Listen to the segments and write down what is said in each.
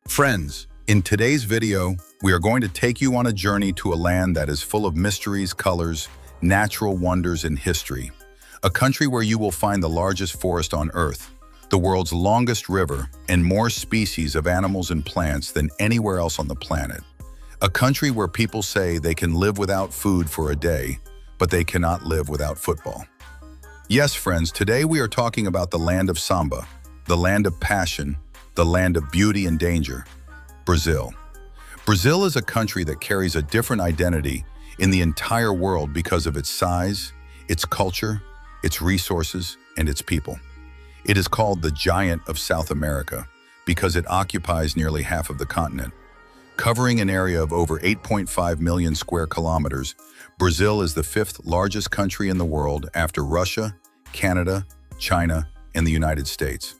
Friends, in today's video, we are going to take you on a journey to a land that is full of mysteries, colors, natural wonders, and history. A country where you will find the largest forest on Earth, the world's longest river, and more species of animals and plants than anywhere else on the planet. A country where people say they can live without food for a day, but they cannot live without football. Yes, friends, today we are talking about the land of samba, the land of passion, the land of beauty and danger, Brazil. Brazil is a country that carries a different identity in the entire world because of its size, its culture, its resources, and its people. It is called the giant of South America because it occupies nearly half of the continent. Covering an area of over 8.5 million square kilometers, Brazil is the fifth largest country in the world after Russia, Canada, China, and the United States.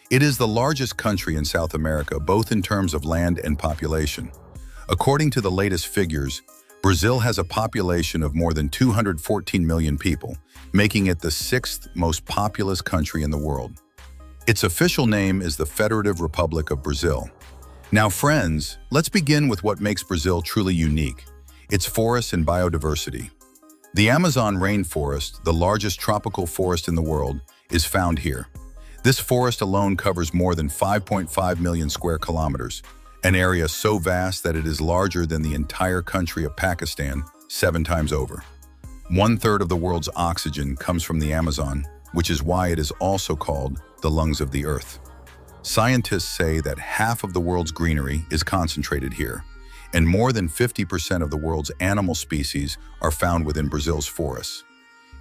It is the largest country in South America, both in terms of land and population. According to the latest figures, Brazil has a population of more than 214 million people, making it the sixth most populous country in the world. Its official name is the Federative Republic of Brazil. Now, friends, let's begin with what makes Brazil truly unique: its forests and biodiversity. The Amazon rainforest, the largest tropical forest in the world, is found here. This forest alone covers more than 5.5 million square kilometers, an area so vast that it is larger than the entire country of Pakistan 7 times over. 1/3 of the world's oxygen comes from the Amazon, which is why it is also called the lungs of the earth. Scientists say that half of the world's greenery is concentrated here, and more than 50% of the world's animal species are found within Brazil's forests.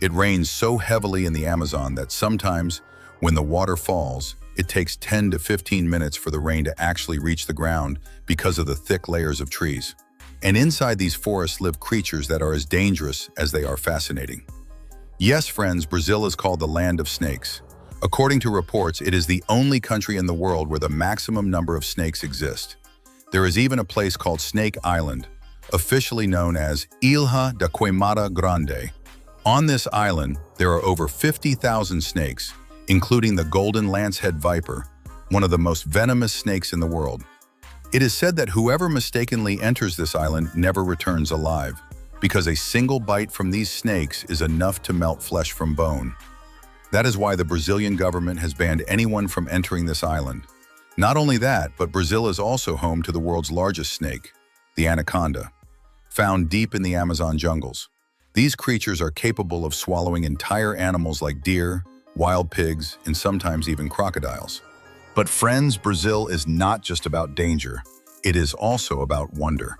It rains so heavily in the Amazon that sometimes, when the water falls, it takes 10 to 15 minutes for the rain to actually reach the ground because of the thick layers of trees. And inside these forests live creatures that are as dangerous as they are fascinating. Yes, friends, Brazil is called the land of snakes. According to reports, it is the only country in the world where the maximum number of snakes exist. There is even a place called Snake Island, officially known as Ilha da Queimada Grande. On this island, there are over 50,000 snakes, including the golden lancehead viper, one of the most venomous snakes in the world. It is said that whoever mistakenly enters this island never returns alive, because a single bite from these snakes is enough to melt flesh from bone. That is why the Brazilian government has banned anyone from entering this island. Not only that, but Brazil is also home to the world's largest snake, the anaconda, found deep in the Amazon jungles. These creatures are capable of swallowing entire animals like deer, wild pigs, and sometimes even crocodiles. But friends, Brazil is not just about danger. It is also about wonder.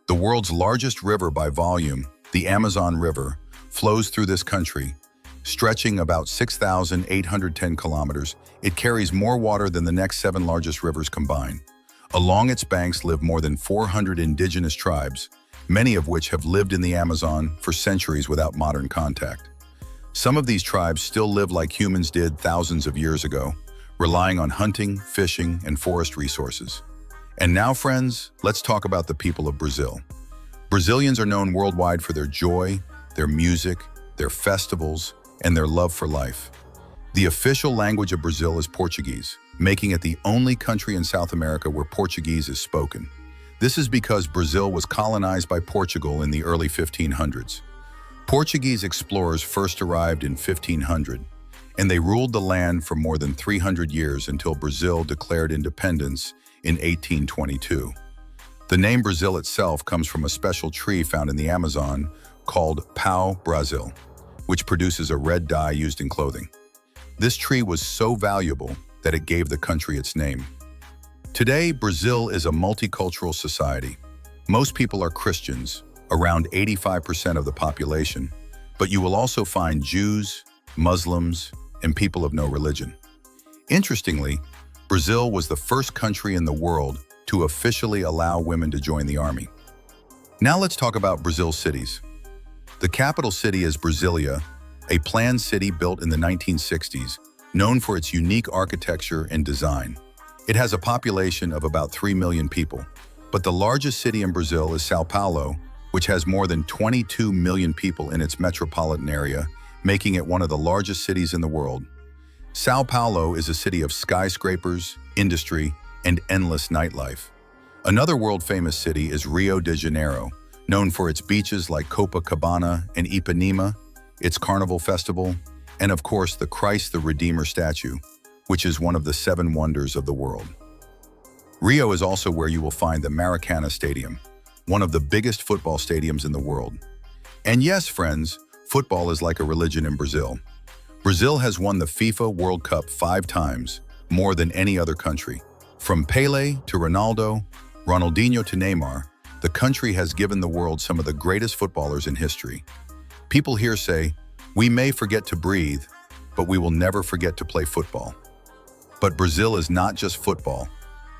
The world's largest river by volume, the Amazon River, flows through this country. Stretching about 6,810 kilometers, it carries more water than the next 7 largest rivers combined. Along its banks live more than 400 indigenous tribes, many of which have lived in the Amazon for centuries without modern contact. Some of these tribes still live like humans did thousands of years ago, relying on hunting, fishing, and forest resources. And now, friends, let's talk about the people of Brazil. Brazilians are known worldwide for their joy, their music, their festivals, and their love for life. The official language of Brazil is Portuguese, making it the only country in South America where Portuguese is spoken. This is because Brazil was colonized by Portugal in the early 1500s. Portuguese explorers first arrived in 1500, and they ruled the land for more than 300 years until Brazil declared independence in 1822. The name Brazil itself comes from a special tree found in the Amazon called pau-brasil, which produces a red dye used in clothing. This tree was so valuable that it gave the country its name. Today, Brazil is a multicultural society. Most people are Christians, around 85% of the population, but you will also find Jews, Muslims, and people of no religion. Interestingly, Brazil was the first country in the world to officially allow women to join the army. Now let's talk about Brazil's cities. The capital city is Brasilia, a planned city built in the 1960s, known for its unique architecture and design. It has a population of about 3 million people, but the largest city in Brazil is São Paulo, which has more than 22 million people in its metropolitan area, making it one of the largest cities in the world. Sao Paulo is a city of skyscrapers, industry, and endless nightlife. Another world-famous city is Rio de Janeiro, known for its beaches like Copacabana and Ipanema, its carnival festival, and of course the Christ the Redeemer statue, which is one of the 7 wonders of the world. Rio is also where you will find the Maracanã Stadium, one of the biggest football stadiums in the world. And yes, friends, football is like a religion in Brazil. Brazil has won the FIFA World Cup 5 times, more than any other country. From Pelé to Ronaldo, Ronaldinho to Neymar, the country has given the world some of the greatest footballers in history. People here say, "We may forget to breathe, but we will never forget to play football." But Brazil is not just football.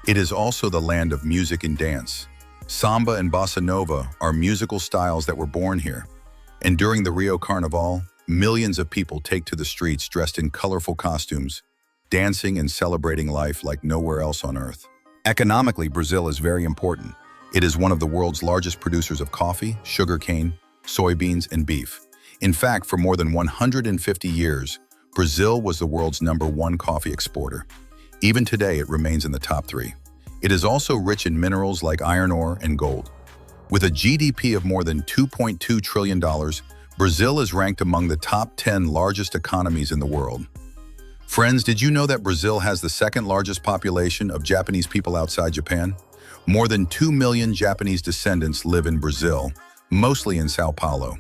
It is also the land of music and dance. Samba and bossa nova are musical styles that were born here. And during the Rio Carnival, millions of people take to the streets dressed in colorful costumes, dancing and celebrating life like nowhere else on earth. Economically, Brazil is very important. It is one of the world's largest producers of coffee, sugarcane, soybeans, and beef. In fact, for more than 150 years, Brazil was the world's #1 coffee exporter. Even today, it remains in the top 3. It is also rich in minerals like iron ore and gold. With a GDP of more than $2.2 trillion, Brazil is ranked among the top 10 largest economies in the world. Friends, did you know that Brazil has the 2nd largest population of Japanese people outside Japan? More than 2 million Japanese descendants live in Brazil, mostly in Sao Paulo.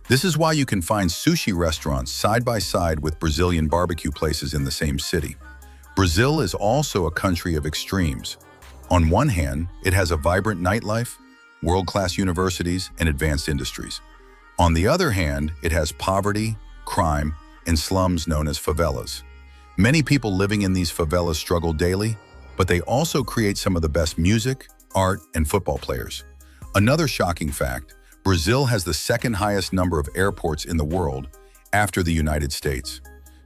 This is why you can find sushi restaurants side by side with Brazilian barbecue places in the same city. Brazil is also a country of extremes. On one hand, it has a vibrant nightlife, world-class universities, and advanced industries. On the other hand, it has poverty, crime, and slums known as favelas. Many people living in these favelas struggle daily, but they also create some of the best music, art, and football players. Another shocking fact, Brazil has the 2nd highest number of airports in the world after the United States.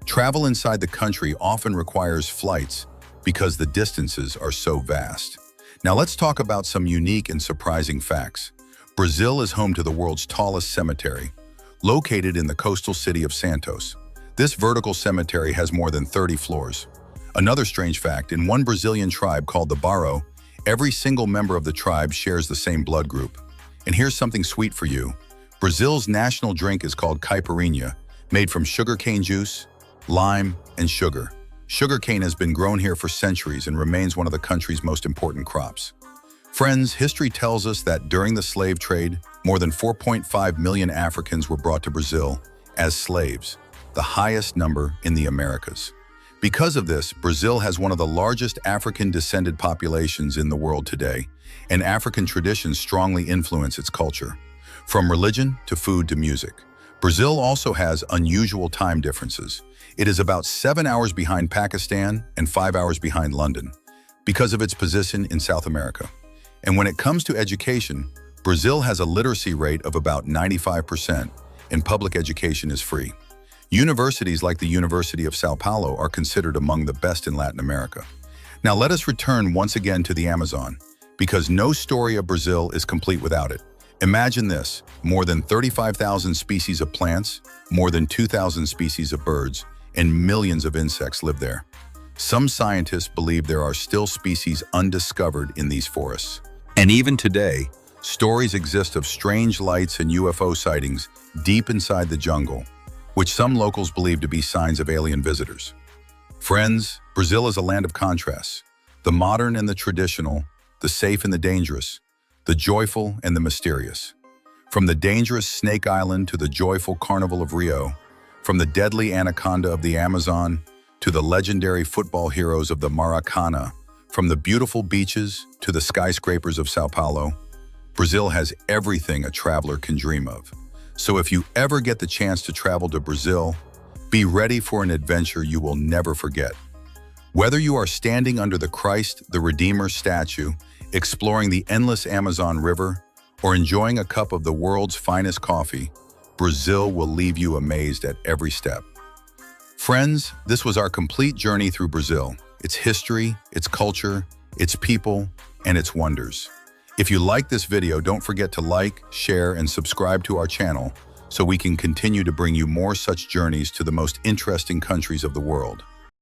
Travel inside the country often requires flights because the distances are so vast. Now let's talk about some unique and surprising facts. Brazil is home to the world's tallest cemetery, located in the coastal city of Santos. This vertical cemetery has more than 30 floors. Another strange fact, in one Brazilian tribe called the Barro, every single member of the tribe shares the same blood group. And here's something sweet for you. Brazil's national drink is called caipirinha, made from sugarcane juice, lime, and sugar. Sugarcane has been grown here for centuries and remains one of the country's most important crops. Friends, history tells us that during the slave trade, more than 4.5 million Africans were brought to Brazil as slaves, the highest number in the Americas. Because of this, Brazil has one of the largest African-descended populations in the world today, and African traditions strongly influence its culture. From religion to food to music. Brazil also has unusual time differences. It is about 7 hours behind Pakistan and 5 hours behind London, because of its position in South America. And when it comes to education, Brazil has a literacy rate of about 95%, and public education is free. Universities like the University of Sao Paulo are considered among the best in Latin America. Now let us return once again to the Amazon, because no story of Brazil is complete without it. Imagine this, more than 35,000 species of plants, more than 2,000 species of birds, and millions of insects live there. Some scientists believe there are still species undiscovered in these forests. And even today, stories exist of strange lights and UFO sightings deep inside the jungle, which some locals believe to be signs of alien visitors. Friends, Brazil is a land of contrasts. The modern and the traditional, the safe and the dangerous, the joyful and the mysterious. From the dangerous Snake Island to the joyful Carnival of Rio, from the deadly anaconda of the Amazon to the legendary football heroes of the Maracanã, from the beautiful beaches to the skyscrapers of Sao Paulo, Brazil has everything a traveler can dream of. So if you ever get the chance to travel to Brazil, be ready for an adventure you will never forget. Whether you are standing under the Christ the Redeemer statue, exploring the endless Amazon River, or enjoying a cup of the world's finest coffee, Brazil will leave you amazed at every step. Friends, this was our complete journey through Brazil, its history, its culture, its people, and its wonders. If you like this video, don't forget to like, share, and subscribe to our channel so we can continue to bring you more such journeys to the most interesting countries of the world.